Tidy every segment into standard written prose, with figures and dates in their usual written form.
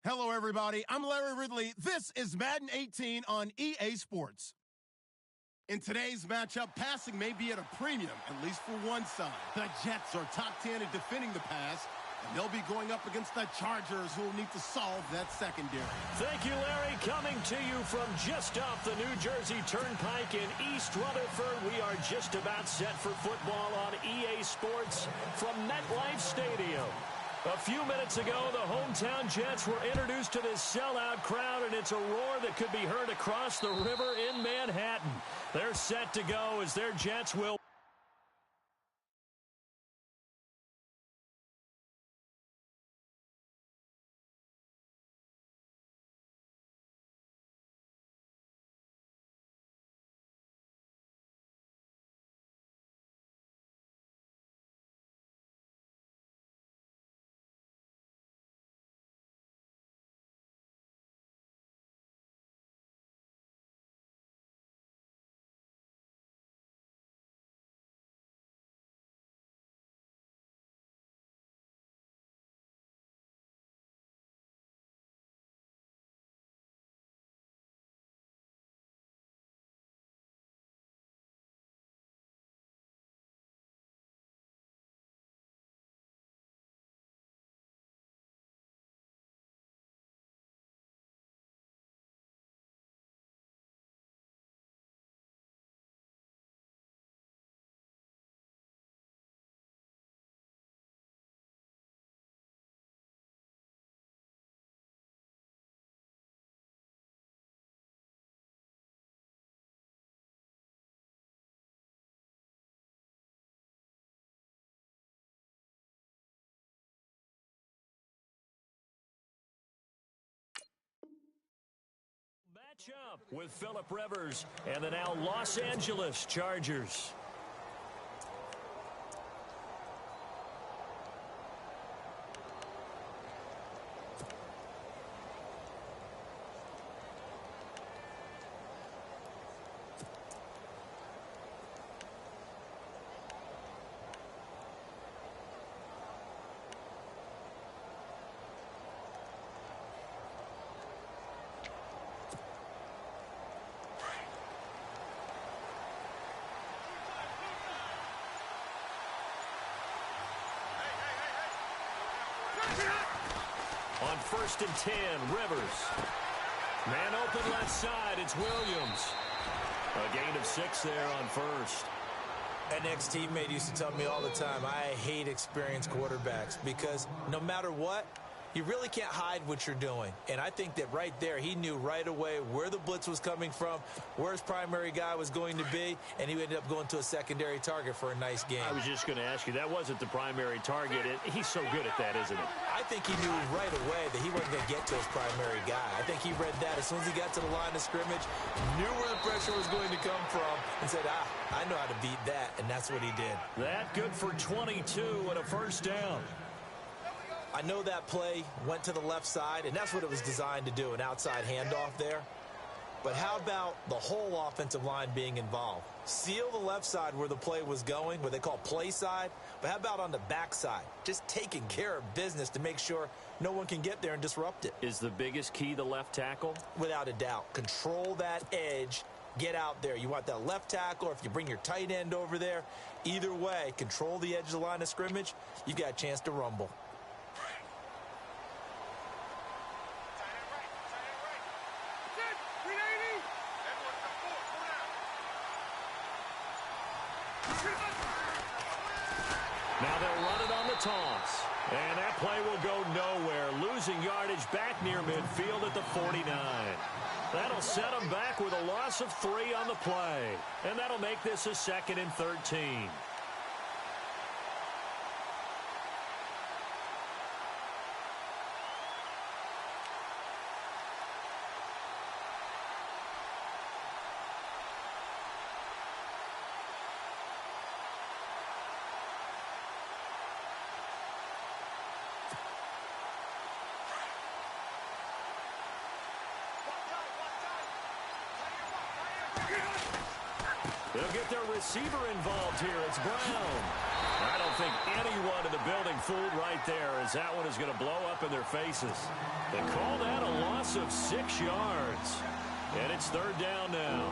Hello, everybody. I'm Larry Ridley. This is Madden 18 on EA Sports. In today's matchup, passing may be at a premium, at least for one side. The Jets are top 10 in defending the pass, and they'll be going up against the Chargers, who will need to solve that secondary. Thank you, Larry. Coming to you from just off the New Jersey Turnpike in East Rutherford, we are just about set for football on EA Sports from MetLife Stadium. A few minutes ago, the hometown Jets were introduced to this sellout crowd, and it's a roar that could be heard across the river in Manhattan. They're set to go as their Jets will. Matchup with Phillip Rivers and the now Los Angeles Chargers. On 1st and 10, Rivers. Man open left side, it's Williams. A gain of 6 there on 1st. An ex-teammate used to tell me all the time, I hate experienced quarterbacks because no matter what, you really can't hide what you're doing. And I think that right there, he knew right away where the blitz was coming from, where his primary guy was going to be, and he ended up going to a secondary target for a nice game. I was just going to ask you, that wasn't the primary target. He's so good at that, isn't he? I think he knew right away that he wasn't going to get to his primary guy. I think he read that as soon as he got to the line of scrimmage, knew where the pressure was going to come from, and said, I know how to beat that, and that's what he did. That good for 22 and a 1st down. I know that play went to the left side, and that's what it was designed to do, an outside handoff there. But how about the whole offensive line being involved? Seal the left side where the play was going, what they call play side, but how about on the back side? Just taking care of business to make sure no one can get there and disrupt it. Is the biggest key the left tackle? Without a doubt. Control that edge. Get out there. You want that left tackle, or if you bring your tight end over there, either way, control the edge of the line of scrimmage, you've got a chance to rumble. Now they'll run it on the toss. And that play will go nowhere. Losing yardage back near midfield at the 49. That'll set them back with a loss of 3 on the play. And that'll make this a 2nd and 13. They'll get their receiver involved here. It's Brown. I don't think anyone in the building fooled right there, as that one is going to blow up in their faces. They call that a loss of 6 yards. And it's third down now.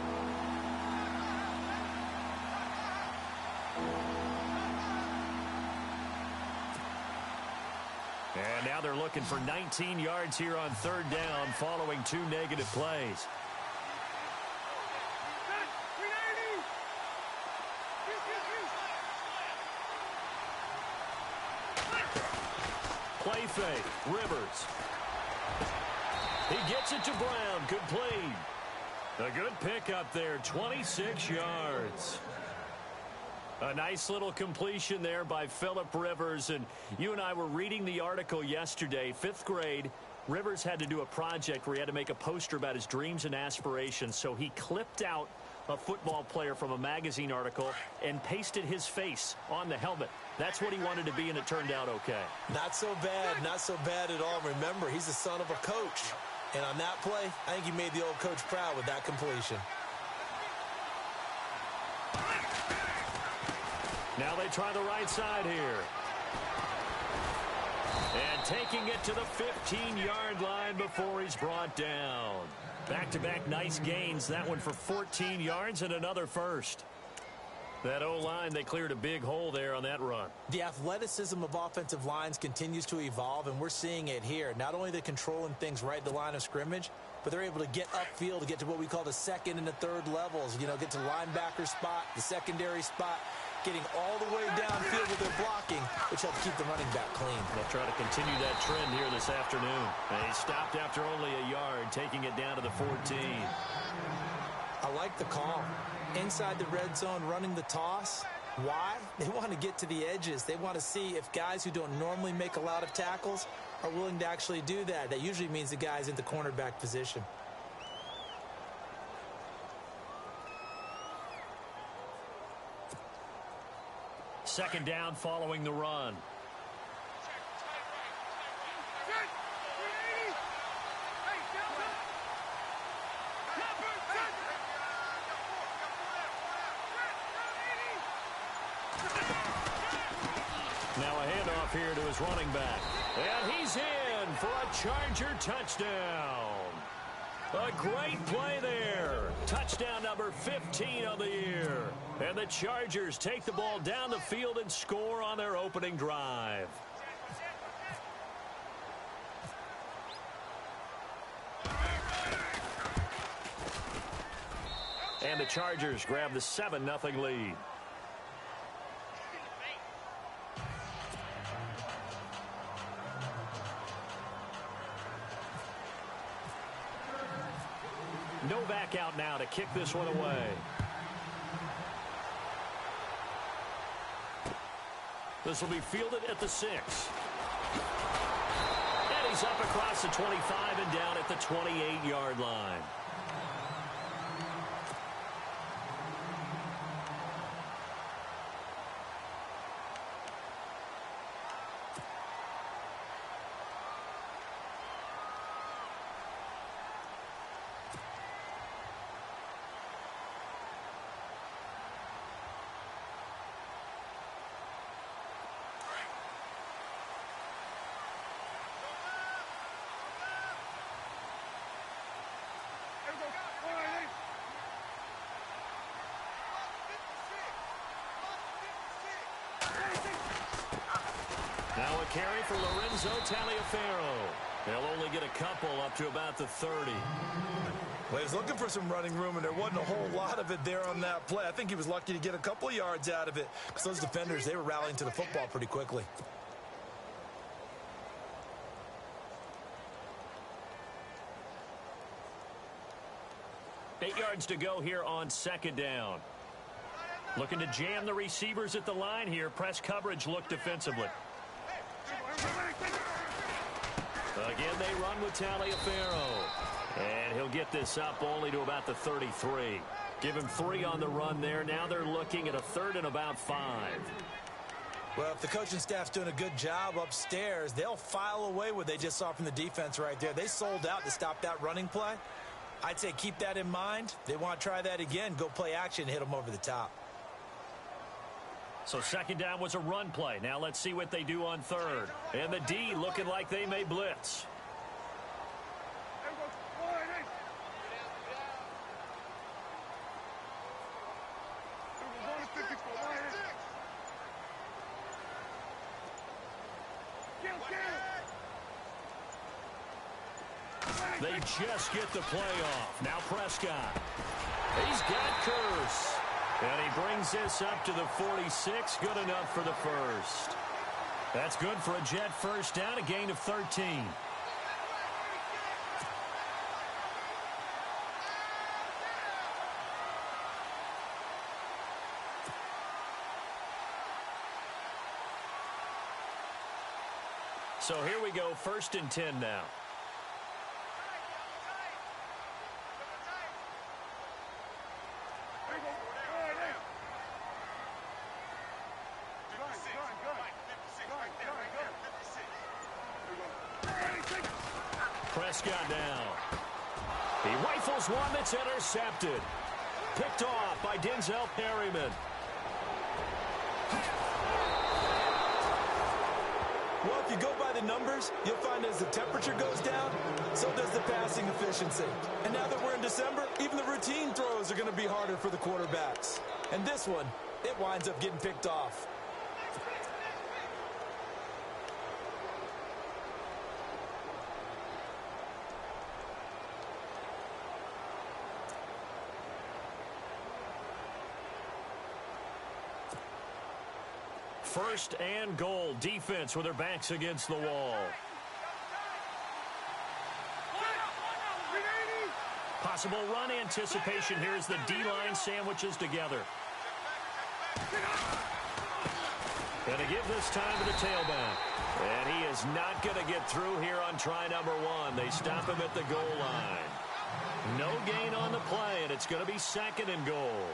And now they're looking for 19 yards here on third down following 2 negative plays. Play fake. Rivers. He gets it to Brown. Complete. A good pickup there. 26 yards. A nice little completion there by Phillip Rivers. And you and I were reading the article yesterday. 5th grade, Rivers had to do a project where he had to make a poster about his dreams and aspirations. So he clipped out a football player from a magazine article and pasted his face on the helmet. That's what he wanted to be, and it turned out okay. Not so bad. Not so bad at all. Remember, he's the son of a coach. And on that play, I think he made the old coach proud with that completion. Now they try the right side here. And taking it to the 15-yard line before he's brought down. Back-to-back nice gains. That one for 14 yards and another first. That O-line, they cleared a big hole there on that run. The athleticism of offensive lines continues to evolve, and we're seeing it here. Not only they're controlling things right at the line of scrimmage, but they're able to get upfield to get to what we call the second and the third levels. You know, get to linebacker spot, the secondary spot, getting all the way downfield with their blocking, which helps keep the running back clean. They'll try to continue that trend here this afternoon. And he stopped after only a yard, taking it down to the 14. I like the call. Inside the red zone, running the toss. Why? They want to get to the edges. They want to see if guys who don't normally make a lot of tackles are willing to actually do that. That usually means the guy's in the cornerback position. Second down following the run. Now a handoff here to his running back. And he's in for a Charger touchdown. A great play there. Touchdown number 15 of the year. And the Chargers take the ball down the field and score on their opening drive. And the Chargers grab the 7-0 lead. Novak out now to kick this one away. This will be fielded at the 6. And he's up across the 25 and down at the 28-yard line. Now a carry for Lorenzo Taliaferro. They'll only get a couple up to about the 30. Well, he was looking for some running room, and there wasn't a whole lot of it there on that play. I think he was lucky to get a couple of yards out of it because those defenders, they were rallying to the football pretty quickly. Eight yards to go here on second down. Looking to jam the receivers at the line here. Press coverage look defensively. Again, they run with Taliaferro. And he'll get this up only to about the 33. Give him 3 on the run there. Now they're looking at a 3rd and about 5. Well, if the coaching staff's doing a good job upstairs, they'll file away what they just saw from the defense right there. They sold out to stop that running play. I'd say keep that in mind. They want to try that again. Go play action and hit them over the top. So second down was a run play. Now let's see what they do on third. And the D looking like they may blitz. They just get the play off. Now Prescott. He's got Curse. And he brings this up to the 46. Good enough for the first. That's good for a Jet first down, a gain of 13. So here we go, 1st and 10 now. Prescott down. He rifles one that's intercepted. Picked off by Denzel Perryman. Well, if you go by the numbers, you'll find as the temperature goes down, so does the passing efficiency. And now that we're in December, even the routine throws are going to be harder for the quarterbacks. And this one, it winds up getting picked off. First and goal. Defense with their backs against the wall. Possible run anticipation. Here's the D-line sandwiches together. Gonna give this time to the tailback. And he is not going to get through here on try number 1. They stop him at the goal line. No gain on the play, and it's going to be 2nd and goal.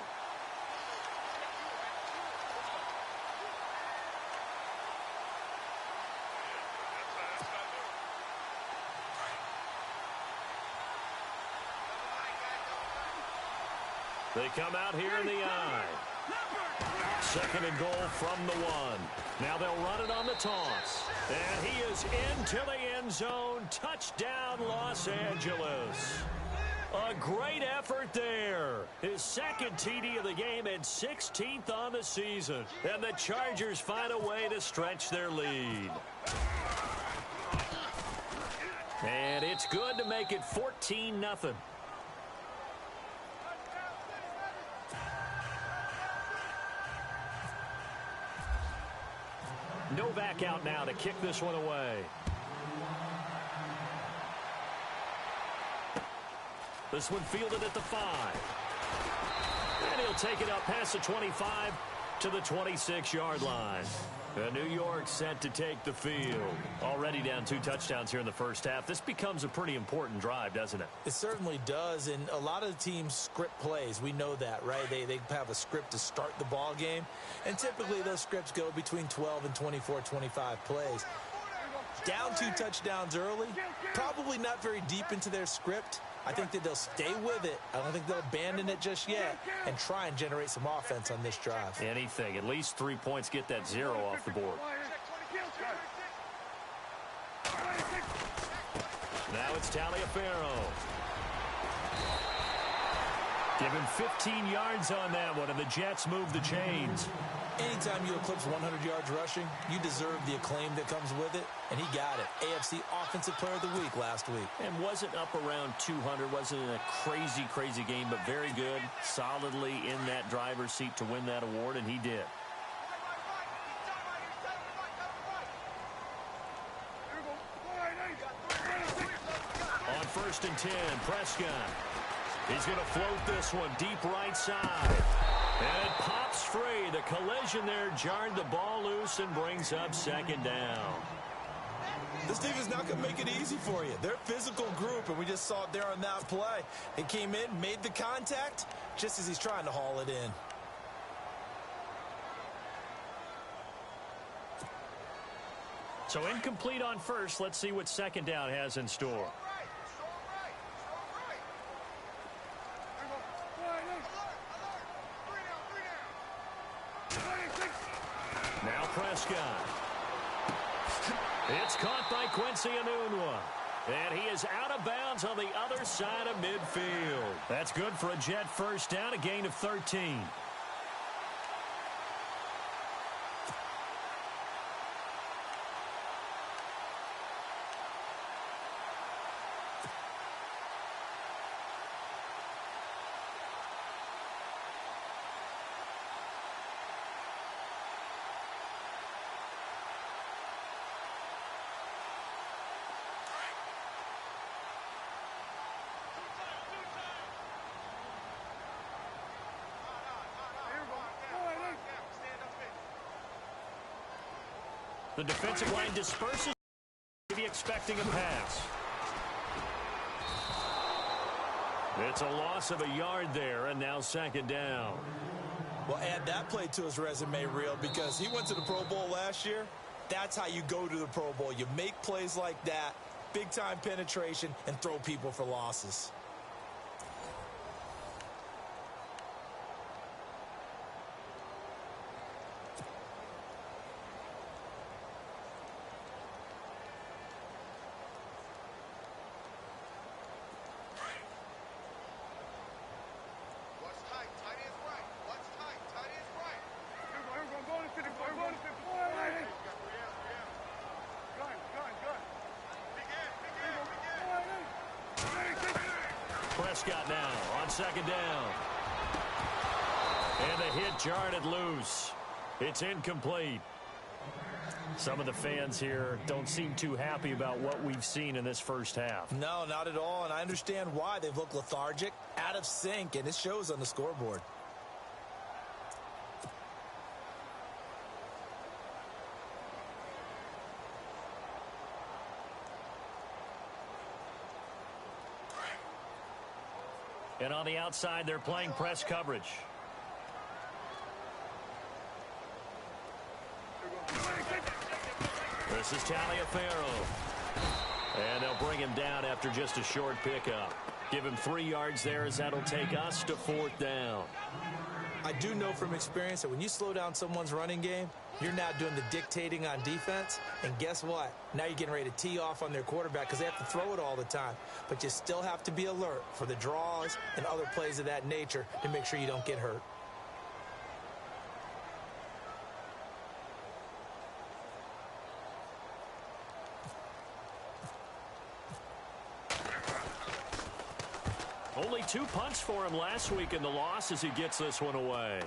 They come out here in the I. 2nd and goal from the 1. Now they'll run it on the toss. And he is into the end zone. Touchdown, Los Angeles. A great effort there. His 2nd TD of the game and 16th on the season. And the Chargers find a way to stretch their lead. And it's good to make it 14-0. Novak out now to kick this one away. This one fielded at the 5. And he'll take it up past the 25 to the 26-yard line. New York set to take the field. Already down 2 touchdowns here in the first half. This becomes a pretty important drive, doesn't it? It certainly does, and a lot of the teams script plays. We know that, right? They have a script to start the ball game, and typically those scripts go between 12 and 24, 25 plays. Down 2 touchdowns early, probably not very deep into their script. I think that they'll stay with it. I don't think they'll abandon it just yet and try and generate some offense on this drive. Anything. At least 3 points, get that 0 off the board. Now it's Taliaferro. Give him 15 yards on that one, and the Jets move the chains. Anytime you eclipse 100 yards rushing, you deserve the acclaim that comes with it, and he got it. AFC Offensive Player of the Week last week. And wasn't up around 200, wasn't a crazy game, but very good, solidly in that driver's seat to win that award, and he did. On 1st and 10, Prescott. He's going to float this one deep right side. And it pops free. The collision there jarred the ball loose and brings up 2nd down. This team is not going to make it easy for you. They're a physical group, and we just saw it there on that play. He came in, made the contact, just as he's trying to haul it in. So incomplete on first. Let's see what 2nd down has in store. Prescott. It's caught by Quincy Enunwa. And he is out of bounds on the other side of midfield. That's good for a Jet first down, a gain of 13. The defensive line disperses, maybe expecting a pass. It's a loss of a yard there, and now second down. Well, add that play to his resume reel because he went to the Pro Bowl last year. That's how you go to the Pro Bowl. You make plays like that, big-time penetration, and throw people for losses. Prescott now on second down. And the hit jarred it loose. It's incomplete. Some of the fans here don't seem too happy about what we've seen in this first half. No, not at all, and I understand why. They've looked lethargic, out of sync, and it shows on the scoreboard. And on the outside, they're playing press coverage. This is Taliaferro. And they'll bring him down after just a short pickup. Give him 3 yards there as that'll take us to fourth down. I do know from experience that when you slow down someone's running game, you're now doing the dictating on defense. And guess what? Now you're getting ready to tee off on their quarterback because they have to throw it all the time. But you still have to be alert for the draws and other plays of that nature to make sure you don't get hurt. Only 2 punts for him last week in the loss as he gets this one away.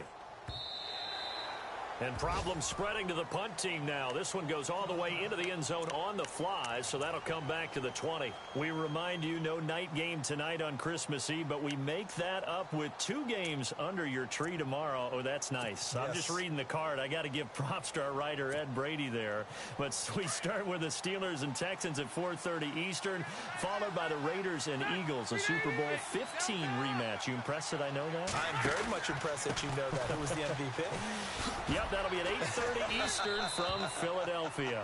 And problems spreading to the punt team now. This one goes all the way into the end zone on the fly, so that'll come back to the 20. We remind you, no night game tonight on Christmas Eve, but we make that up with 2 games under your tree tomorrow. Oh, that's nice. Yes. I'm just reading the card. I got to give props to our writer, Ed Brady, there. But we start with the Steelers and Texans at 4:30 Eastern, followed by the Raiders and Eagles, a Super Bowl 15 rematch. You impressed that I know that? I'm very much impressed that you know that. Who was the MVP? Yep. That'll be at 8:30 Eastern from Philadelphia.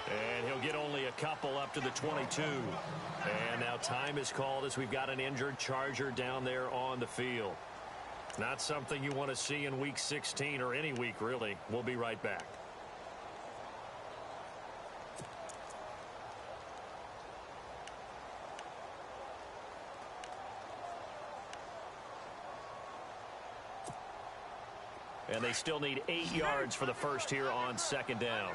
And he'll get only a couple up to the 22. And now time is called as we've got an injured Charger down there on the field. Not something you want to see in Week 16 or any week, really. We'll be right back. And they still need 8 yards for the first here on second down.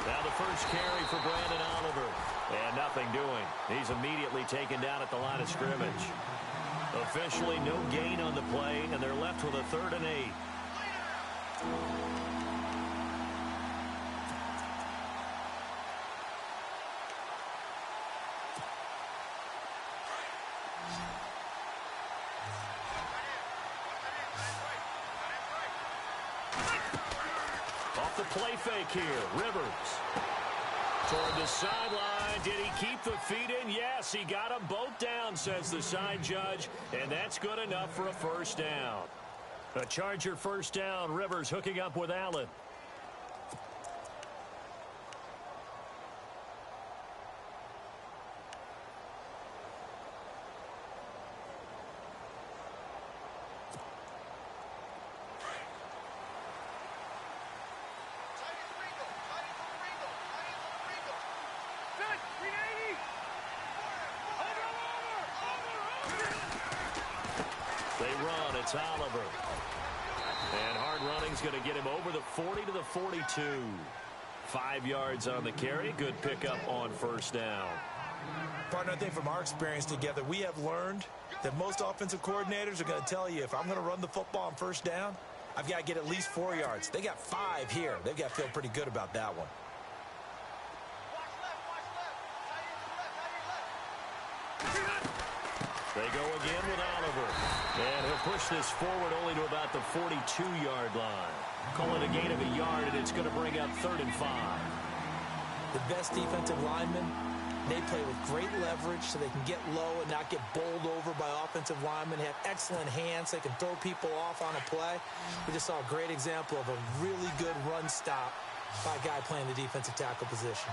Now the first carry for Brandon Oliver. And nothing doing. He's immediately taken down at the line of scrimmage. Officially no gain on the play, and they're left with a 3rd and 8. Play fake here. Rivers toward the sideline. Did he keep the feet in? Yes, he got them both down, says the side judge, and that's good enough for a first down. A Charger first down. Rivers hooking up with Allen. It's Oliver. And hard running's going to get him over the 40 to the 42. 5 yards on the carry. Good pickup on first down. Partner, I think from our experience together, we have learned that most offensive coordinators are going to tell you, if I'm going to run the football on first down, I've got to get at least 4 yards. They got 5 here. They've got to feel pretty good about that one. They go again with Oliver. And he'll push this forward only to about the 42-yard line. Call it a gain of a yard, and it's going to bring up 3rd and 5. The best defensive linemen, they play with great leverage so they can get low and not get bowled over by offensive linemen. They have excellent hands. They can throw people off on a play. We just saw a great example of a really good run stop by a guy playing the defensive tackle position.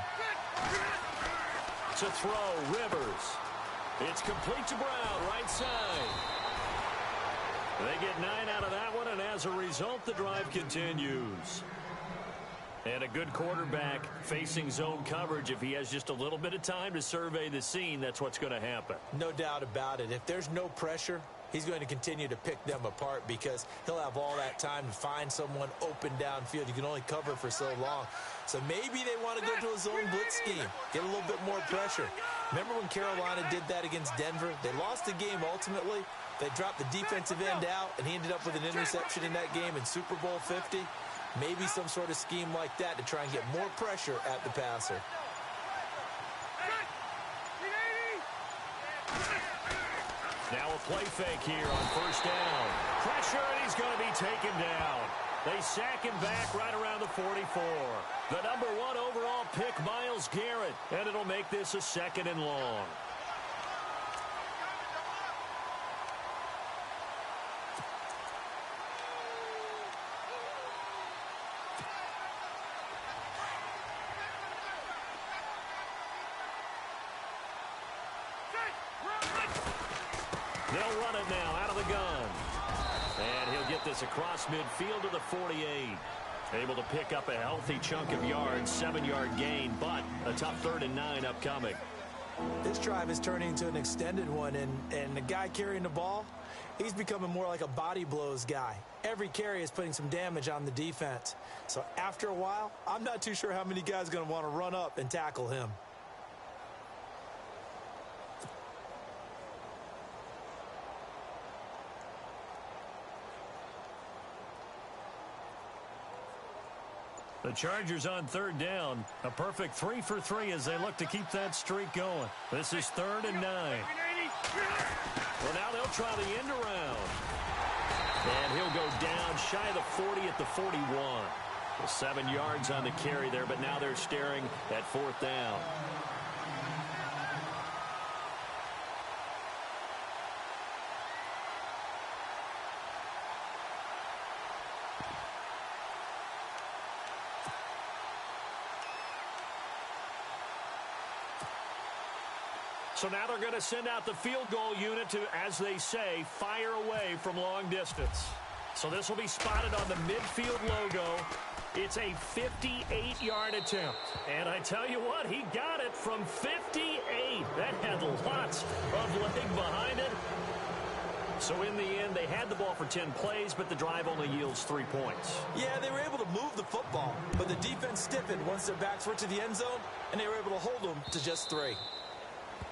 To throw, Rivers. It's complete to Brown, right side. They get 9 out of that one, and as a result, the drive continues. And a good quarterback facing zone coverage. If he has just a little bit of time to survey the scene, that's what's going to happen. No doubt about it. If there's no pressure, he's going to continue to pick them apart because he'll have all that time to find someone open downfield. You can only cover for so long. So maybe they want to go to a zone blitz scheme, get a little bit more pressure. Remember when Carolina did that against Denver? They lost the game ultimately. They dropped the defensive end out, and he ended up with an interception in that game in Super Bowl 50. Maybe some sort of scheme like that to try and get more pressure at the passer. Now a play fake here on first down. Pressure, and he's going to be taken down. They sack him back right around the 44. The number 1 overall pick, Myles Garrett, and it'll make this a 2nd and long. They'll run it now out of the gun. And he'll get this across midfield to the 48. Able to pick up a healthy chunk of yards, 7-yard gain, but a tough 3rd and 9 upcoming. This drive is turning into an extended one, and the guy carrying the ball, he's becoming more like a body blows guy. Every carry is putting some damage on the defense. So after a while, I'm not too sure how many guys are going to want to run up and tackle him. The Chargers on 3rd down. A perfect 3 for 3 as they look to keep that streak going. This is 3rd and 9. Well, now they'll try the end around. And he'll go down shy of the 40 at the 41. Well, 7 yards on the carry there, but now they're staring at 4th down. So now they're going to send out the field goal unit to, as they say, fire away from long distance. So this will be spotted on the midfield logo. It's a 58-yard attempt. And I tell you what, he got it from 58. That had lots of leg behind it. So in the end, they had the ball for 10 plays, but the drive only yields 3 points. Yeah, they were able to move the football, but the defense stiffened once their backs were to the end zone, and they were able to hold them to just 3.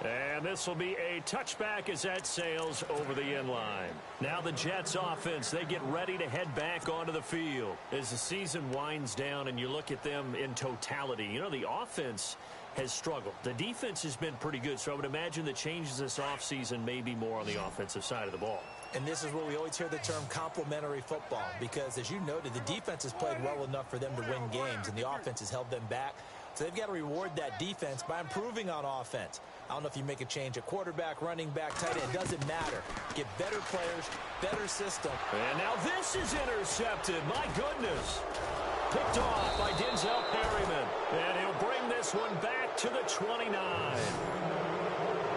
And this will be a touchback as that sails over the end line. Now the Jets offense, they get ready to head back onto the field. As the season winds down and you look at them in totality, you know, the offense has struggled. The defense has been pretty good, so I would imagine the changes this offseason may be more on the offensive side of the ball. And this is where we always hear the term complementary football, because as you noted, the defense has played well enough for them to win games, and the offense has held them back. So they've got to reward that defense by improving on offense. I don't know if you make a change at quarterback, running back, tight end. It doesn't matter. Get better players, better system. And now this is intercepted. My goodness. Picked off by Denzel Perryman. And he'll bring this one back to the 29.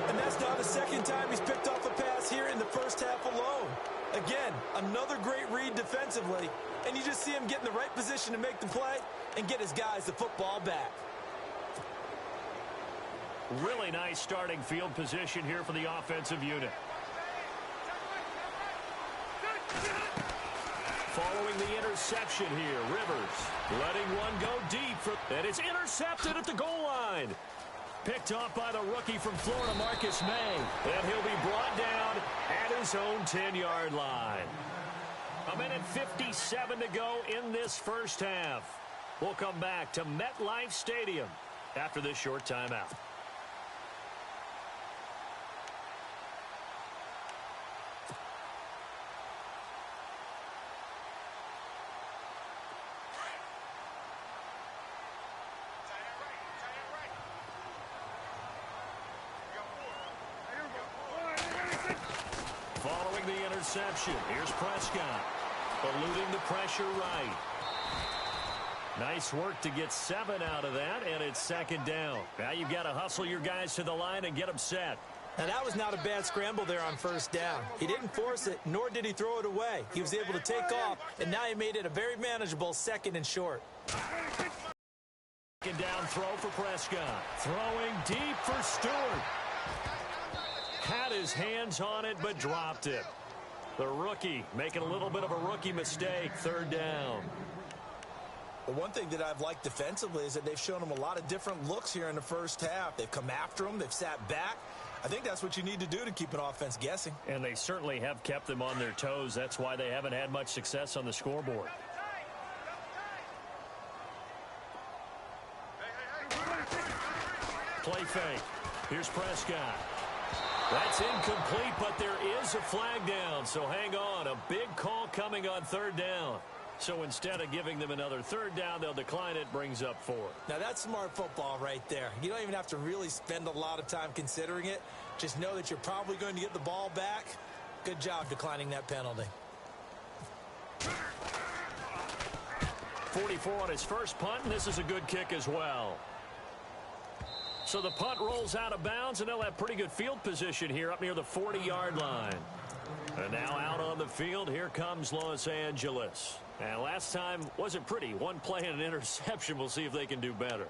And that's now the second time he's picked off a pass here in the first half alone. Again, another great read defensively. And you just see him get in the right position to make the play and get his guys the football back. Really nice starting field position here for the offensive unit. Following the interception here, Rivers letting one go deep, and it's intercepted at the goal line. Picked off by the rookie from Florida, Marcus May, and he'll be brought down at his own 10-yard line. 1:57 to go in this first half. We'll come back to MetLife Stadium after this short timeout. Following the interception, here's Prescott, eluding the pressure right. Nice work to get 7 out of that, and it's second down. Now you've got to hustle your guys to the line and get them set. Now that was not a bad scramble there on first down. He didn't force it, nor did he throw it away. He was able to take off, and now he made it a very manageable 2nd and short. Second down throw for Prescott. Throwing deep for Stewart. Had his hands on it, but dropped it. The rookie making a little bit of a rookie mistake. 3rd down. Well, one thing that I've liked defensively is that they've shown him a lot of different looks here in the first half. They've come after him. They've sat back. I think that's what you need to do to keep an offense guessing. And they certainly have kept them on their toes. That's why they haven't had much success on the scoreboard. Play fake. Here's Prescott. That's incomplete, but there is a flag down. So hang on. A big call coming on 3rd down. So instead of giving them another 3rd down, they'll decline it. Brings up 4. Now that's smart football right there. You don't even have to really spend a lot of time considering it. Just know that you're probably going to get the ball back. Good job declining that penalty. 44 on his first punt, and this is a good kick as well. So the punt rolls out of bounds, and they'll have pretty good field position here up near the 40-yard line. And now out on the field, here comes Los Angeles. And last time wasn't pretty. One play and an interception. We'll see if they can do better.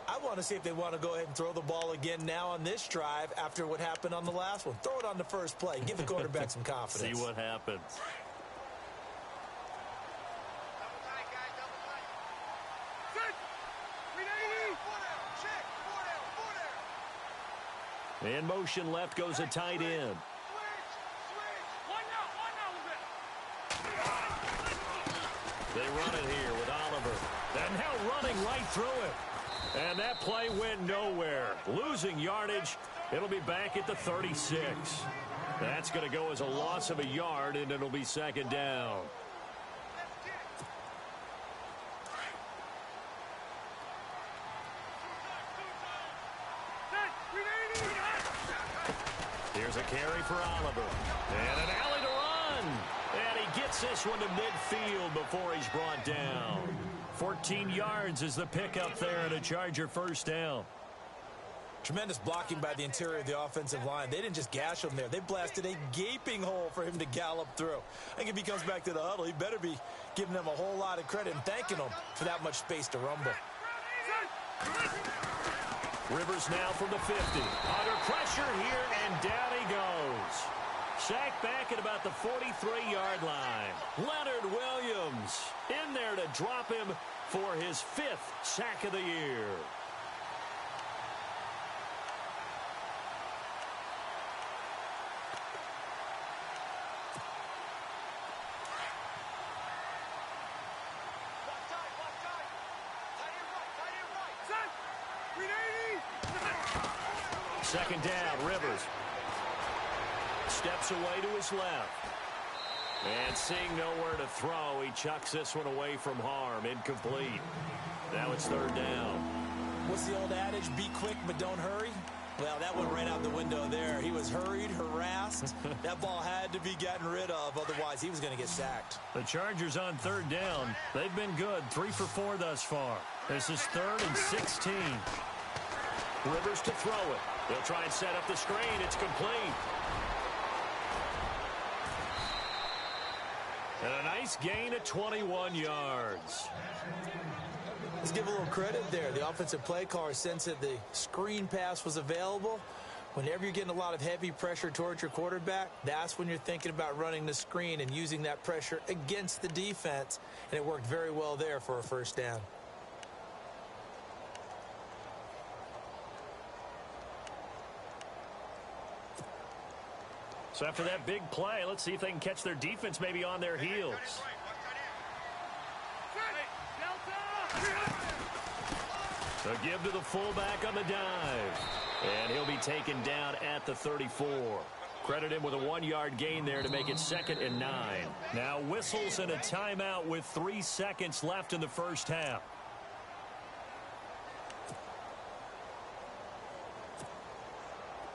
I want to see if they want to go ahead and throw the ball again now on this drive after what happened on the last one. Throw it on the first play. Give the quarterback some confidence. See what happens. In motion left goes a tight end. They run it here with Oliver. And now running right through it. And that play went nowhere. Losing yardage. It'll be back at the 36. That's going to go as a loss of a yard, and it'll be 2nd down. Here's a carry for Oliver. And an alley to run. And he gets this one to midfield before he's brought down. 14 yards is the pickup there, and a Charger 1st down. Tremendous blocking by the interior of the offensive line. They didn't just gash him there. They blasted a gaping hole for him to gallop through. I think if he comes back to the huddle, he better be giving them a whole lot of credit and thanking them for that much space to rumble. Rivers now from the 50. Under pressure here, and down he goes. Sacked back at about the 43-yard line. Leonard Williams in there to drop him for his 5th sack of the year. Second down, Rivers. Steps away to his left. And seeing nowhere to throw, he chucks this one away from harm. Incomplete. Now it's 3rd down. What's the old adage? Be quick, but don't hurry. Well, that went right out the window there. He was hurried, harassed. That ball had to be gotten rid of. Otherwise, he was going to get sacked. The Chargers on 3rd down. They've been good. 3 for 4 thus far. This is 3rd and 16. Rivers to throw it. They'll try and set up the screen. It's complete. And a nice gain of 21 yards. Let's give a little credit there. The offensive play caller sensed that the screen pass was available. Whenever you're getting a lot of heavy pressure towards your quarterback, that's when you're thinking about running the screen and using that pressure against the defense. And it worked very well there for a first down. So after that big play, let's see if they can catch their defense maybe on their heels. So give to the fullback on the dive. And he'll be taken down at the 34. Credit him with a 1-yard gain there to make it 2nd and 9. Now whistles and a timeout with 3 seconds left in the first half.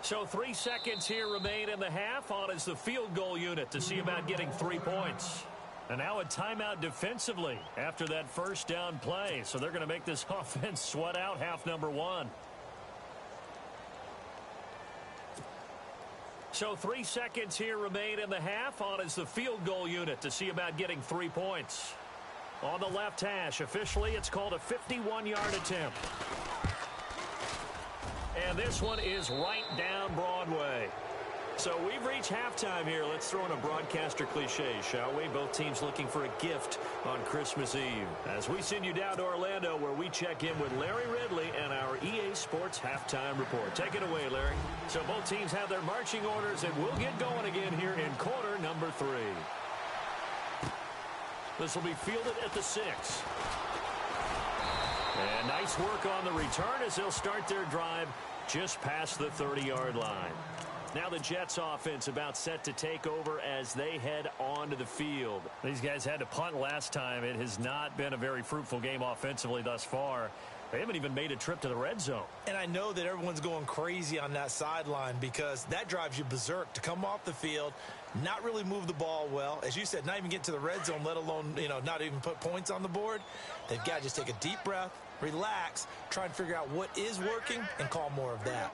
So 3 seconds here remain in the half. On is the field goal unit to see about getting 3 points. And now a timeout defensively after that first down play. So they're going to make this offense sweat out half number 1. So 3 seconds here remain in the half. On is the field goal unit to see about getting 3 points. On the left hash, officially it's called a 51-yard attempt. And this one is right down Broadway. So we've reached halftime here. Let's throw in a broadcaster cliche, shall we? Both teams looking for a gift on Christmas Eve. As we send you down to Orlando, where we check in with Larry Ridley and our EA Sports Halftime Report. Take it away, Larry. So both teams have their marching orders, and we'll get going again here in quarter number 3. This will be fielded at the 6. And nice work on the return as they'll start their drive just past the 30-yard line. Now the Jets offense about set to take over as they head onto the field. These guys had to punt last time. It has not been a very fruitful game offensively thus far. They haven't even made a trip to the red zone. And I know that everyone's going crazy on that sideline because that drives you berserk to come off the field, not really move the ball well. As you said, not even get to the red zone, let alone, not even put points on the board. They've got to just take a deep breath, relax, try and figure out what is working, and call more of that.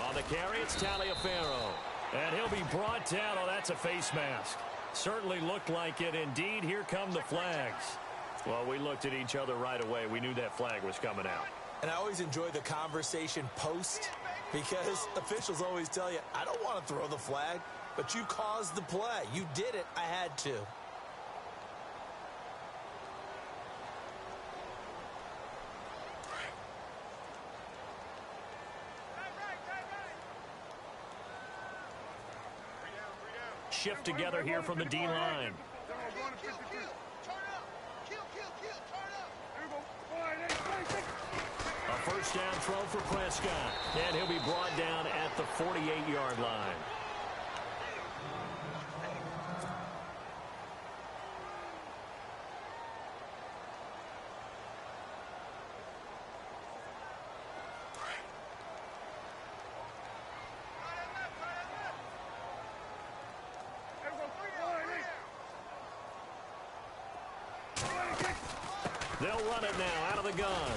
On the carry, it's Taliaferro. And he'll be brought down. Oh, that's a face mask. Certainly looked like it. Indeed, here come the flags. Well, we looked at each other right away. We knew that flag was coming out. And I always enjoy the conversation post because officials always tell you, I don't want to throw the flag, but you caused the play. You did it. I had to. Shift together here from the D-line. A first down throw for Prescott. And he'll be brought down at the 48-yard line. They'll run it now out of the gun.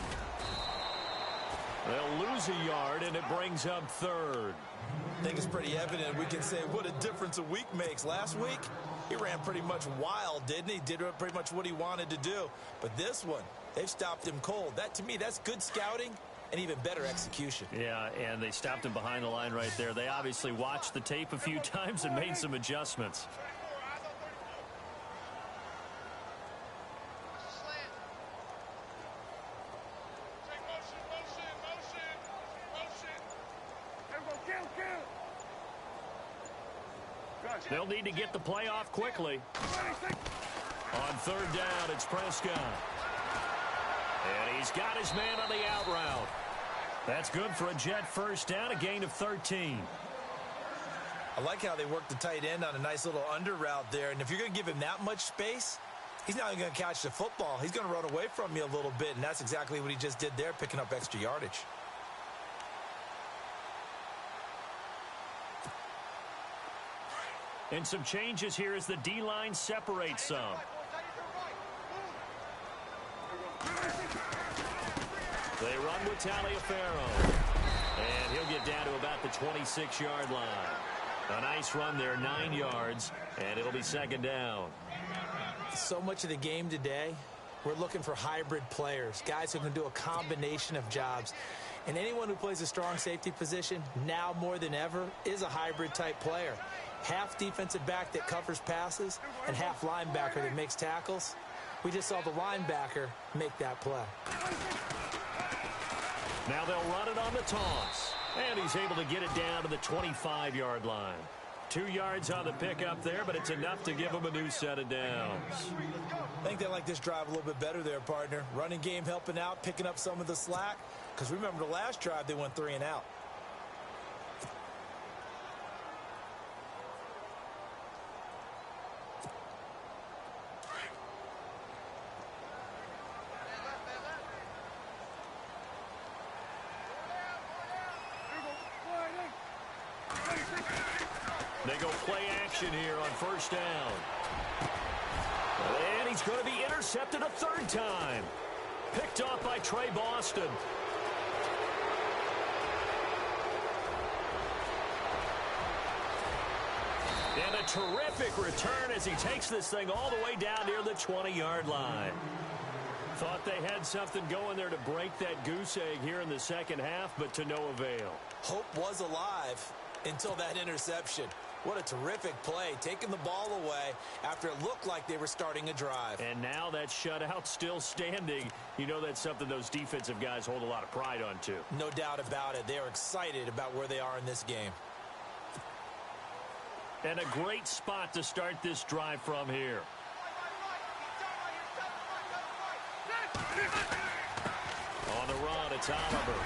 They'll lose a yard, and it brings up 3rd. I think it's pretty evident. We can say what a difference a week makes. Last week, he ran pretty much wild, didn't he? Did pretty much what he wanted to do. But this one, they've stopped him cold. That, to me, that's good scouting and even better execution. Yeah, and they stopped him behind the line right there. They obviously watched the tape a few times and made some adjustments. They'll need to get the play off quickly. On 3rd down, it's Prescott. And he's got his man on the out route. That's good for a Jet first down, a gain of 13. I like how they work the tight end on a nice little under route there. And if you're going to give him that much space, he's not even going to catch the football. He's going to run away from you a little bit, and that's exactly what he just did there, picking up extra yardage. And some changes here as the D-line separates some. They run with Taliaferro. And he'll get down to about the 26-yard line. A nice run there, 9 yards, and it'll be second down. So much of the game today, we're looking for hybrid players, guys who can do a combination of jobs. And anyone who plays a strong safety position, now more than ever, is a hybrid-type player. Half defensive back that covers passes and half linebacker that makes tackles. We just saw the linebacker make that play. Now they'll run it on the toss. And he's able to get it down to the 25-yard line. 2 yards on the pickup there, but it's enough to give him a new set of downs. I think they like this drive a little bit better there, partner. Running game helping out, picking up some of the slack. Because remember the last drive, they went 3 and out. They go play action here on first down. And he's going to be intercepted a third time. Picked off by Trey Boston. And a terrific return as he takes this thing all the way down near the 20-yard line. Thought they had something going there to break that goose egg here in the second half, but to no avail. Hope was alive until that interception. What a terrific play, taking the ball away after it looked like they were starting a drive. And now that shutout still standing. You know that's something those defensive guys hold a lot of pride on, too. No doubt about it. They are excited about where they are in this game. And a great spot to start this drive from here. On the run, it's Oliver.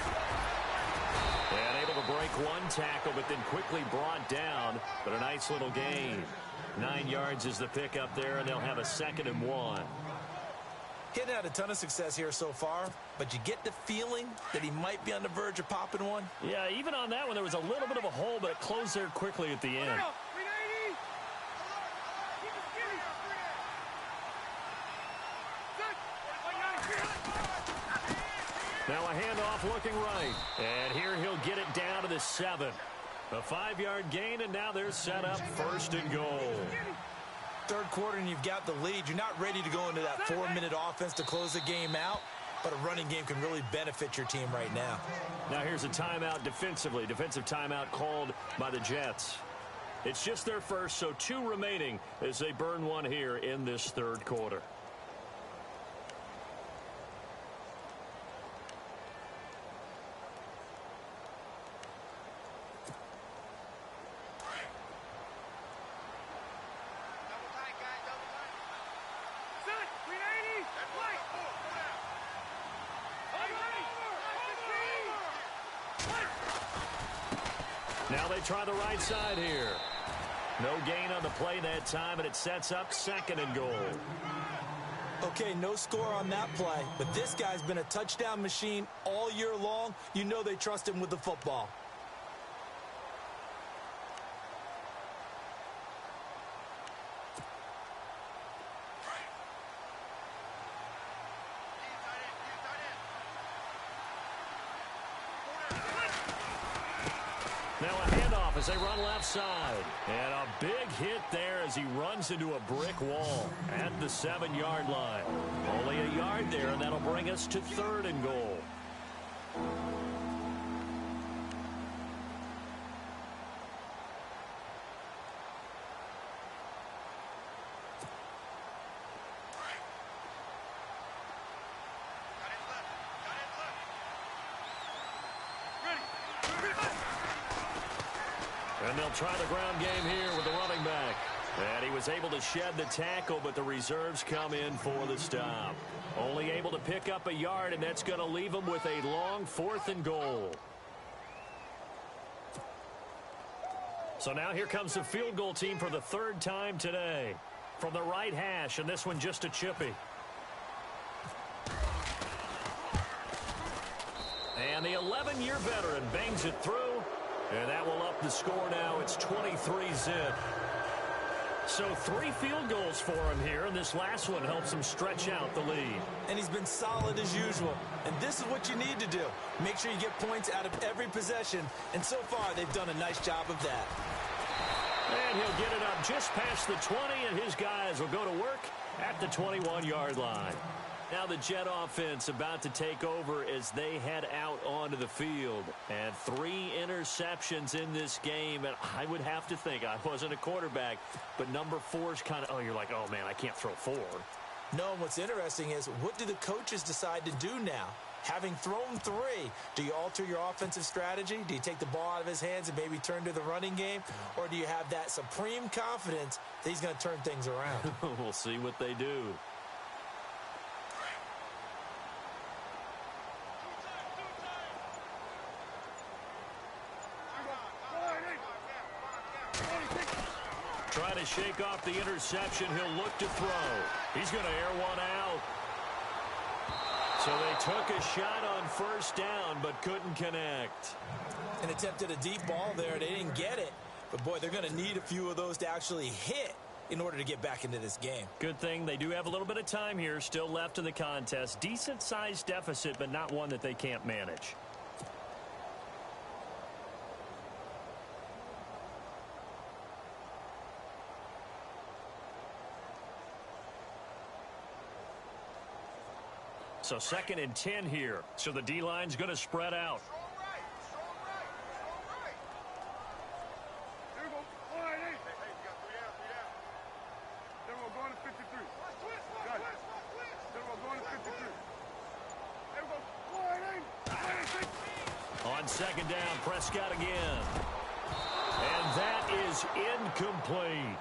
And able to break one tackle, but then quickly brought down. But a nice little gain. 9 yards is the pickup there, and they'll have a 2nd and 1. Getting had a ton of success here so far, but you get the feeling that he might be on the verge of popping one. Yeah, even on that one, there was a little bit of a hole, but it closed there quickly at the end. Now a handoff looking right. And here he'll get it down to the 7. A 5-yard gain, and now they're set up 1st and goal. Third quarter, and you've got the lead. You're not ready to go into that 4-minute offense to close the game out, but a running game can really benefit your team right now. Now here's a timeout defensively. Defensive timeout called by the Jets. It's just their first, so 2 remaining as they burn one here in this third quarter. Now they try the right side here. No gain on the play that time, and it sets up 2nd and goal. Okay, no score on that play, but this guy's been a touchdown machine all year long. You know they trust him with the football. Now a handoff as they run left side. And a big hit there as he runs into a brick wall at the 7-yard line. Only a yard there, and that'll bring us to 3rd and goal. And they'll try the ground game here with the running back. And he was able to shed the tackle, but the reserves come in for the stop. Only able to pick up a yard, and that's going to leave him with a long 4th and goal. So now here comes the field goal team for the 3rd time today. From the right hash, and this one just a chippy. And the 11-year veteran bangs it through. And that will up the score now. It's 23-zip. So 3 field goals for him here, and this last one helps him stretch out the lead. And he's been solid as usual. And this is what you need to do. Make sure you get points out of every possession. And so far, they've done a nice job of that. And he'll get it up just past the 20, and his guys will go to work at the 21-yard line. Now the Jet offense about to take over as they head out onto the field. And 3 interceptions in this game. And I would have to think, I wasn't a quarterback, but number 4 is kind of, you're like, oh, man, I can't throw 4. No, and what's interesting is, what do the coaches decide to do now? Having thrown 3, do you alter your offensive strategy? Do you take the ball out of his hands and maybe turn to the running game? Or do you have that supreme confidence that he's going to turn things around? We'll see what they do. Trying to shake off the interception. He'll look to throw. He's going to air one out. So they took a shot on first down, but couldn't connect. And attempted a deep ball there. They didn't get it. But, boy, they're going to need a few of those to actually hit in order to get back into this game. Good thing they do have a little bit of time here still left in the contest. Decent-sized deficit, but not one that they can't manage. So 2nd and 10 here. So the D-line's going to spread out. On 2nd down, Prescott again. And that is incomplete.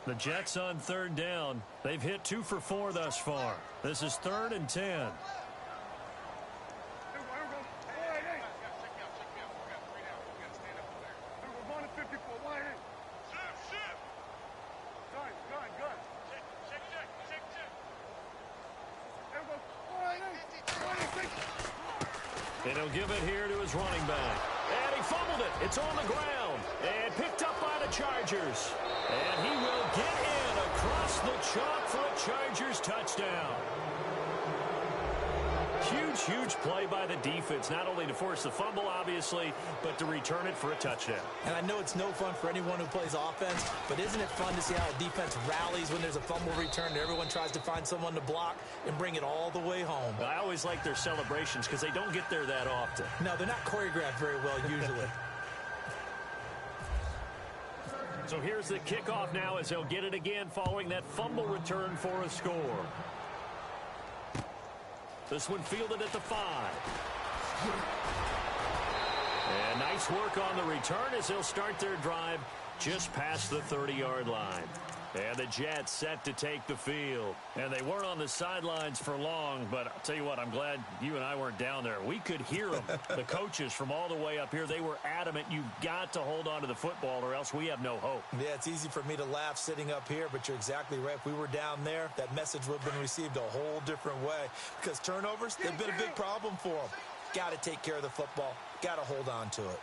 The Jets on 3rd down. They've hit 2 for 4 thus far. This is 3rd and 10. And he'll give it here to his running back. And he fumbled it. It's on the ground. And picked up by the Chargers. And he will get in across the chalk for a Chargers touchdown. Huge, huge play by the defense, not only to force the fumble, obviously, but to return it for a touchdown. And I know it's no fun for anyone who plays offense, but isn't it fun to see how a defense rallies when there's a fumble return and everyone tries to find someone to block and bring it all the way home? I always like their celebrations because they don't get there that often. No, they're not choreographed very well usually. So here's the kickoff now as they'll get it again following that fumble return for a score. This one fielded at the 5. And nice work on the return as they'll start their drive just past the 30-yard line. And the Jets set to take the field. And they weren't on the sidelines for long, but I'll tell you what, I'm glad you and I weren't down there. We could hear them, the coaches from all the way up here. They were adamant, you've got to hold on to the football or else we have no hope. Yeah, it's easy for me to laugh sitting up here, but you're exactly right. If we were down there, that message would have been received a whole different way. Because turnovers, they've been a big problem for them. Got to take care of the football. Got to hold on to it.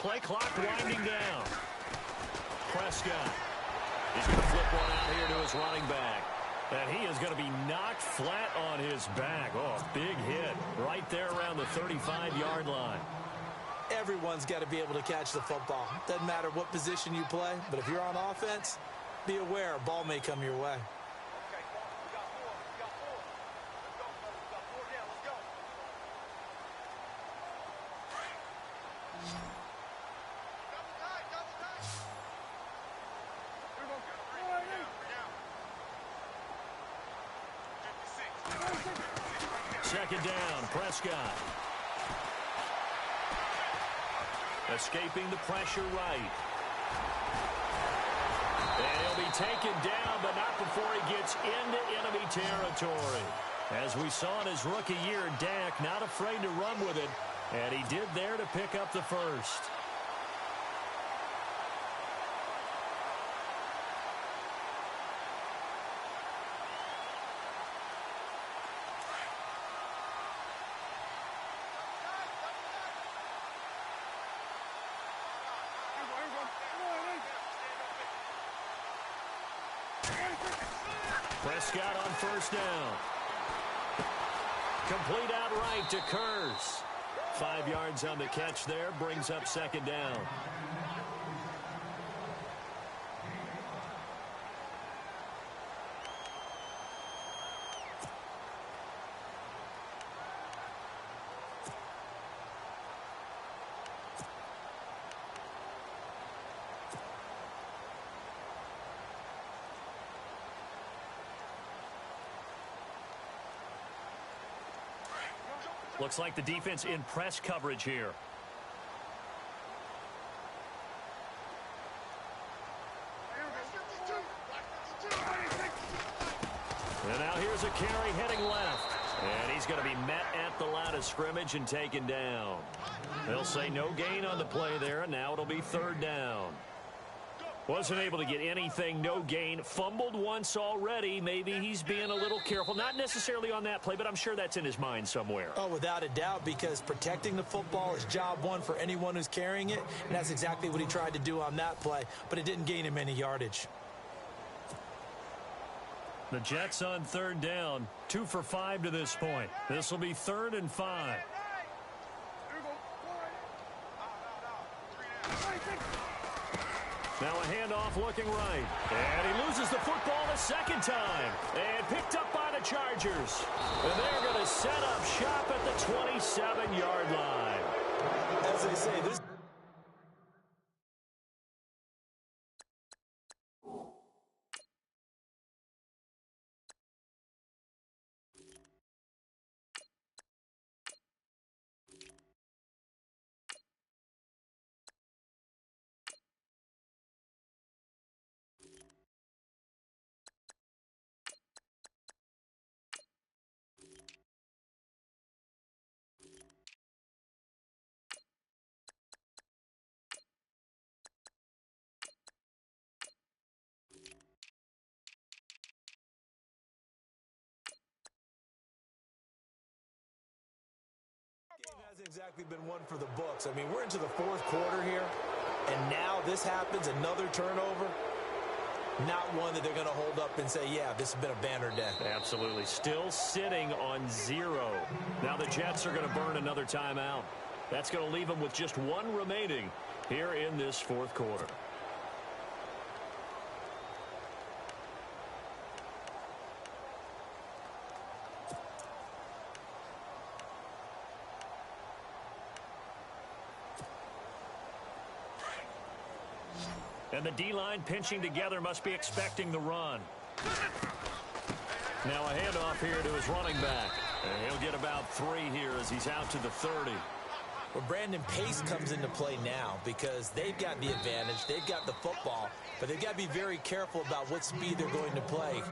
Play clock winding down. Prescott. He's going to flip one out here to his running back. And he is going to be knocked flat on his back. Oh, big hit right there around the 35-yard line. Everyone's got to be able to catch the football. Doesn't matter what position you play, but if you're on offense, be aware a ball may come your way. Second down, Prescott. Escaping the pressure right. And he'll be taken down, but not before he gets into enemy territory. As we saw in his rookie year, Dak not afraid to run with it, and he did there to pick up the first. Prescott on first down. Complete outright to Kurz. 5 yards on the catch there, brings up second down. Looks like the defense in press coverage here. And now here's a carry heading left. And he's going to be met at the line of scrimmage and taken down. They'll say no gain on the play there, and now it'll be third down. Wasn't able to get anything, no gain. Fumbled once already. Maybe he's being a little careful. Not necessarily on that play, but I'm sure that's in his mind somewhere. Oh, without a doubt, because protecting the football is job one for anyone who's carrying it, and that's exactly what he tried to do on that play, but it didn't gain him any yardage. The Jets on third down, 2 for 5 to this point. This will be 3rd and 5. Now a handoff looking right. And he loses the football a second time. And picked up by the Chargers. And they're going to set up shop at the 27-yard line. As they say, this... game hasn't exactly been one for the books. I mean, we're into the 4th quarter here, and now this happens, another turnover. Not one that they're going to hold up and say, yeah, this has been a banner day. Absolutely. Still sitting on 0. Now the Jets are going to burn another timeout. That's going to leave them with just 1 remaining here in this 4th quarter. And the D-line pinching together, must be expecting the run. Now a handoff here to his running back. And he'll get about 3 here as he's out to the 30. Well, Brandon, pace comes into play now because they've got the advantage. They've got the football, but they've got to be very careful about what speed they're going to play.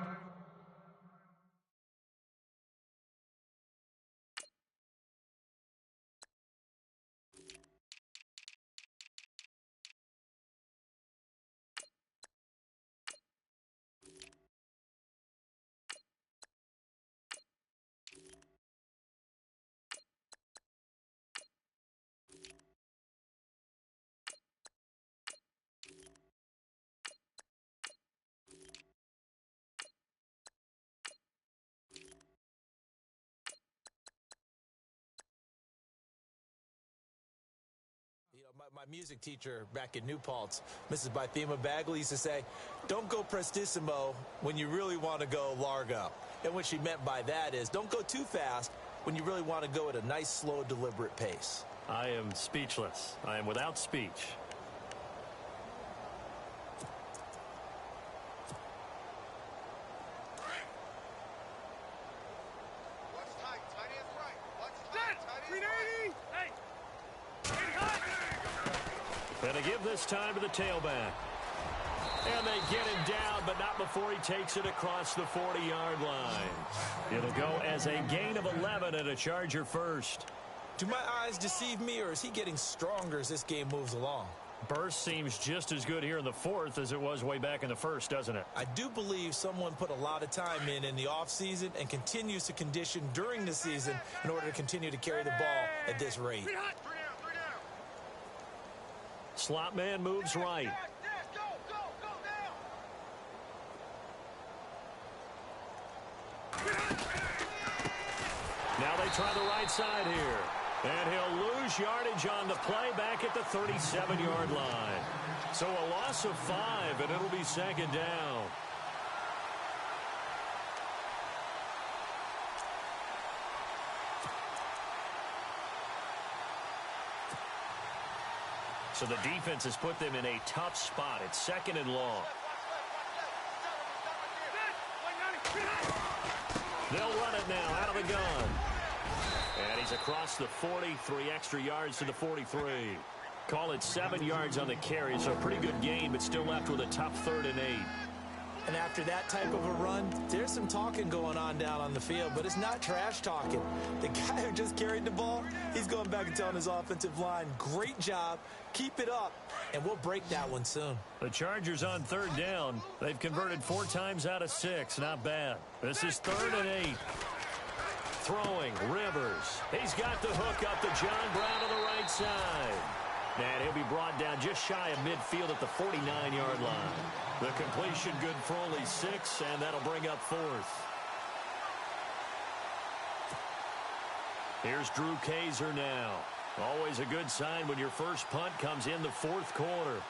My music teacher back in New Paltz, Mrs. Bythema Bagley, used to say, don't go prestissimo when you really want to go largo. And what she meant by that is don't go too fast when you really want to go at a nice, slow, deliberate pace. I am speechless. I am without speech. They give this time to the tailback. And they get him down, but not before he takes it across the 40-yard line. It'll go as a gain of 11 and a Charger first. Do my eyes deceive me, or is he getting stronger as this game moves along? Burst seems just as good here in the fourth as it was way back in the first, doesn't it? I do believe someone put a lot of time in the offseason and continues to condition during the season in order to continue to carry the ball at this rate. Slot man moves right. Now they try the right side here. And he'll lose yardage on the play back at the 37-yard line. So a loss of 5, and it'll be second down. So the defense has put them in a tough spot. It's second and long. They'll run it now out of the gun. And he's across the 40, 3 extra yards to the 43. Call it 7 yards on the carry, so a pretty good gain, but still left with a tough 3rd and 8. And after that type of a run, there's some talking going on down on the field, but it's not trash talking. The guy who just carried the ball, he's going back and telling his offensive line, great job, keep it up, and we'll break that one soon. The Chargers on 3rd down. They've converted 4 times out of 6. Not bad. This is 3rd and 8. Throwing, Rivers. He's got the hook up to John Brown on the right side. And he'll be brought down just shy of midfield at the 49-yard line. The completion good for only 6, and that'll bring up 4th. Here's Drew Kaiser now. Always a good sign when your first punt comes in the 4th quarter.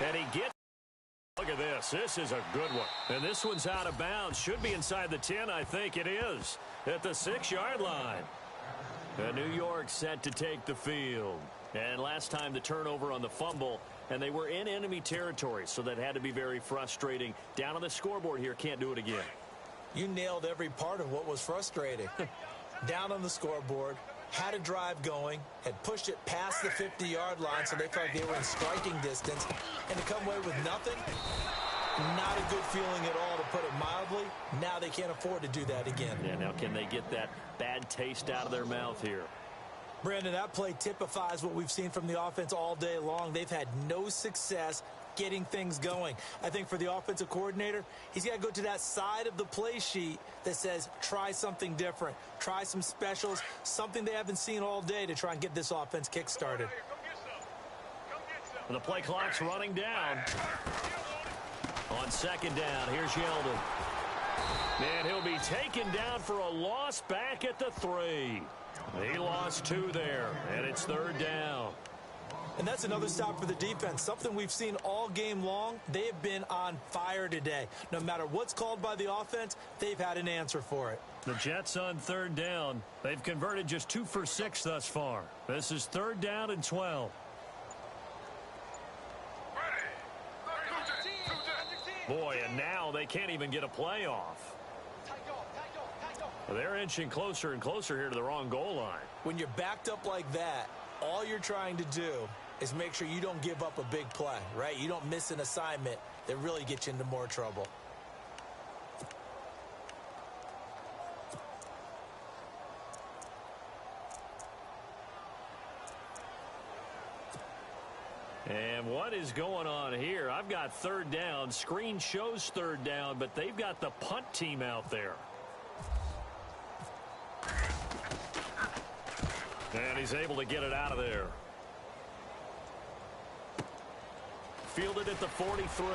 And he gets. Look at this. This is a good one. And this one's out of bounds. Should be inside the 10. I think it is. At the 6-yard line. And New York set to take the field. And last time the turnover on the fumble. And they were in enemy territory. So that had to be very frustrating. Down on the scoreboard here. Can't do it again. You nailed every part of what was frustrating. Down on the scoreboard. Had a drive going, had pushed it past the 50-yard line, so they felt like they were in striking distance, and to come away with nothing, not a good feeling at all, to put it mildly. Now they can't afford to do that again. Yeah, now can they get that bad taste out of their mouth here? Brandon, that play typifies what we've seen from the offense all day long. They've had no success getting things going. I think for the offensive coordinator, he's got to go to that side of the play sheet that says try something different, try some specials, something they haven't seen all day to try and get this offense kick-started. The play clock's running down. On 2nd down, here's Yeldon. And he'll be taken down for a loss back at the 3. He lost 2 there, and it's 3rd down. And that's another stop for the defense, something we've seen all game long. They have been on fire today. No matter what's called by the offense, they've had an answer for it. The Jets on 3rd down. They've converted just 2 for 6 thus far. This is 3rd down and 12. Boy, and now they can't even get a play off. They're inching closer and closer here to the wrong goal line. When you're backed up like that, all you're trying to do is make sure you don't give up a big play, right? You don't miss an assignment that really gets you into more trouble. And what is going on here? I've got 3rd down. Screen shows 3rd down, but they've got the punt team out there. And he's able to get it out of there. Fielded at the 43.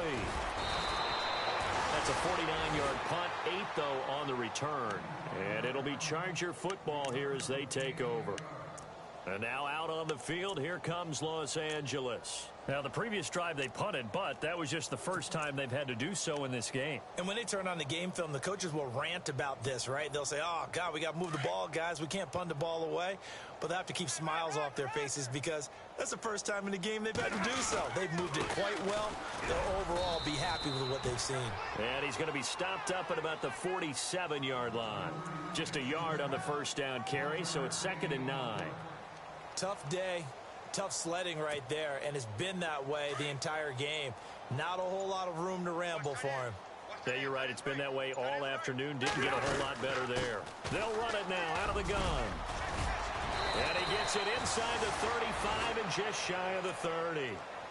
That's a 49-yard punt, 8 though on the return. And it'll be Charger football here as they take over. And now out on the field, here comes Los Angeles. Now, the previous drive they punted, but that was just the first time they've had to do so in this game. And when they turn on the game film, the coaches will rant about this, right? They'll say, oh, God, we got to move the ball, guys. We can't punt the ball away. But they have to keep smiles off their faces because that's the first time in the game they've had to do so. They've moved it quite well. They'll overall be happy with what they've seen. And he's going to be stopped up at about the 47-yard line. Just a yard on the first down carry, so it's 2nd and 9. Tough day, tough sledding right there, and it's been that way the entire game. Not a whole lot of room to ramble for him. Yeah, you're right. It's been that way all afternoon. Didn't get a whole lot better there. They'll run it now out of the gun. And he gets it inside the 35 and just shy of the 30.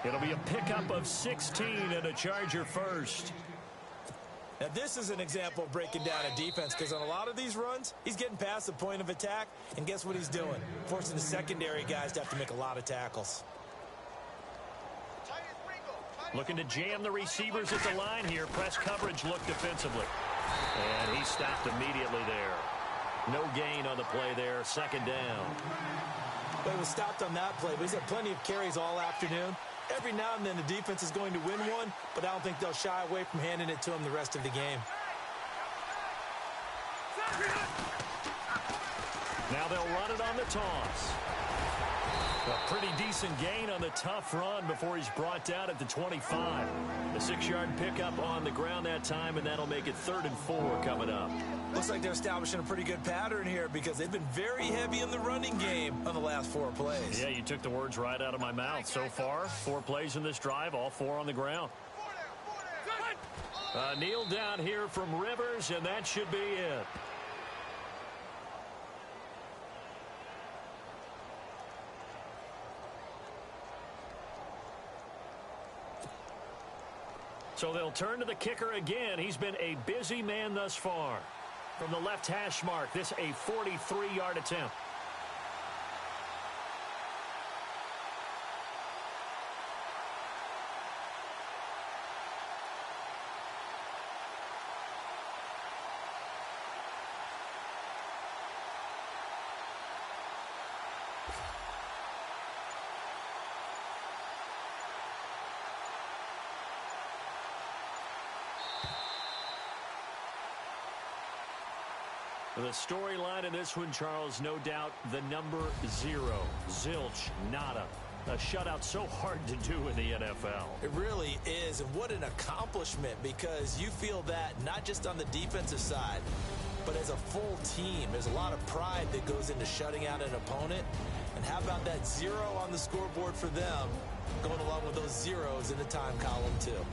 It'll be a pickup of 16 and a Charger first. Now, this is an example of breaking down a defense because on a lot of these runs, he's getting past the point of attack, and guess what he's doing? Forcing the secondary guys to have to make a lot of tackles. Looking to jam the receivers at the line here. Press coverage look defensively. And he stopped immediately there. No gain on the play there. 2nd down. But he was stopped on that play, but he's had plenty of carries all afternoon. Every now and then the defense is going to win one, but I don't think they'll shy away from handing it to him the rest of the game. Now they'll run it on the toss. A pretty decent gain on the tough run before he's brought down at the 25. A 6-yard pickup on the ground that time, and that'll make it 3rd and 4 coming up. Looks like they're establishing a pretty good pattern here because they've been very heavy in the running game on the last 4 plays. Yeah, you took the words right out of my mouth. So far, 4 plays in this drive, all 4 on the ground. Kneel down here from Rivers, and that should be it. So they'll turn to the kicker again. He's been a busy man thus far. From the left hash mark, this a 43-yard attempt. The storyline in this one, Charles, no doubt the number 0. Zilch, nada. A shutout so hard to do in the NFL. It really is, and what an accomplishment, because you feel that not just on the defensive side, but as a full team. There's a lot of pride that goes into shutting out an opponent. And how about that 0 on the scoreboard for them, going along with those zeros in the time column, too.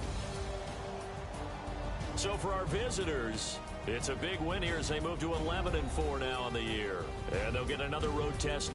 So for our visitors, it's a big win here as they move to 11-4 now on the year. And they'll get another road test